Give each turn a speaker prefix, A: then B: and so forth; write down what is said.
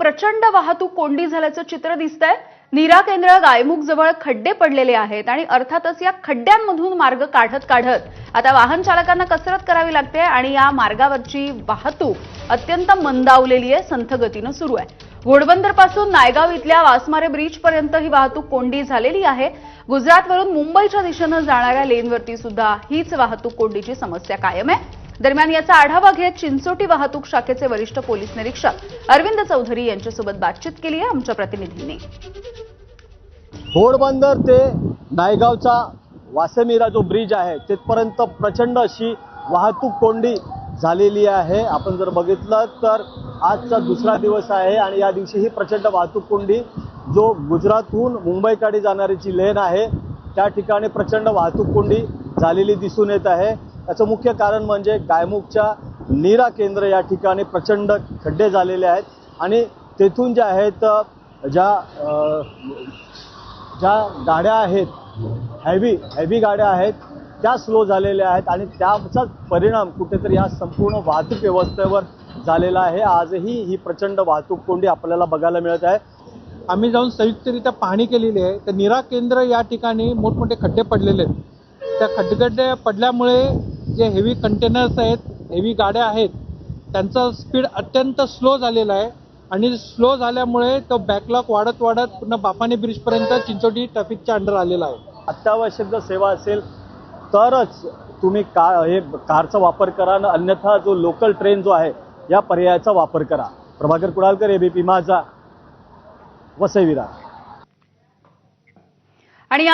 A: प्रचंड वाहतूक कोंडी झाल्याचं चित्र दिसतंय। नीरा केंद्र गायमुख जवळ खड्डे पडलेले आहेत आणि अर्थातच या खड्ड्यांमधून मार्ग काढत आता वाहन चालकांना कसरत करावी लागते आणि या मार्गावरची वाहतूक अत्यंत मंदावलेली आहे, संथ गतीनं सुरू आहे। घोडबंदर पासून नायगाव इथल्या वासमारे ब्रिज पर्यंत ही वाहतूक कोंडी झालेली आहे। गुजरातवरून मुंबईच्या दिशेने जाणाऱ्या लेनवरती सुद्धा हीच वाहतूक कोंडीची समस्या कायम आहे। दरम्यान याचा आढावा घेत चिंचोटी वाहतूक शाखेचे वरिष्ठ पोलीस निरीक्षक अरविंद चौधरी यांच्यासोबत बातचीत केली आहे आमच्या प्रतिनिधींनी।
B: घोडबंदर ते नायगावचा वासमीरा जो ब्रिज आहे तिथपर्यंत प्रचंड अशी वाहतूक कोंडी झालेली आहे। आपण जर बघितलं तर आजचा दुसरा दिवस आहे आणि या दिवशी ही प्रचंड वाहतूक कोंडी जो गुजरातहून मुंबईकडे जाणारी जी लेन आहे त्या ठिकाणी प्रचंड वाहतूक कोंडी झालेली दिसून येत आहे। याचं मुख्य कारण म्हणजे गायमुखच्या नीरा केंद्र या ठिकाणी प्रचंड खड्डे झालेले आहेत आणि तेथून ज्या आहेत ज्या गाड्या आहेत हेवी गाड्या आहेत त्या स्लो झालेल्या आहेत आणि त्याचाच परिणाम कुठेतरी या संपूर्ण वाहतूक व्यवस्थेवर झालेला आहे। आजही ही प्रचंड वाहतूक कोंडी आपल्याला बघायला मिळत आहे।
C: आम्ही जाऊन संयुक्तरित्या पाहणी केलेली आहे। तर नीरा केंद्र या ठिकाणी मोठमोठे खड्डे पडलेले आहेत। त्या खड्डे पडल्यामुळे जे हेवी कंटेनर्स आहेत, हेवी गाड्या आहेत, त्यांचा स्पीड अत्यंत स्लो झालेला आहे आणि स्लो झाल्यामुळे तो बॅकलॉग वाढत पुन्हा बापाने ब्रिजपर्यंत चिंचोटी ट्रॅफिकच्या अंडर आलेला आहे।
B: अत्यावश्यक जर सेवा असेल तरच तुम्ही कारचा वापर करा, अन्यथा जो लोकल ट्रेन जो आहे या पर्यायाचा वापर करा। प्रभाकर कुडालकर, एबीपी माझा, वसई विरार।
A: आणि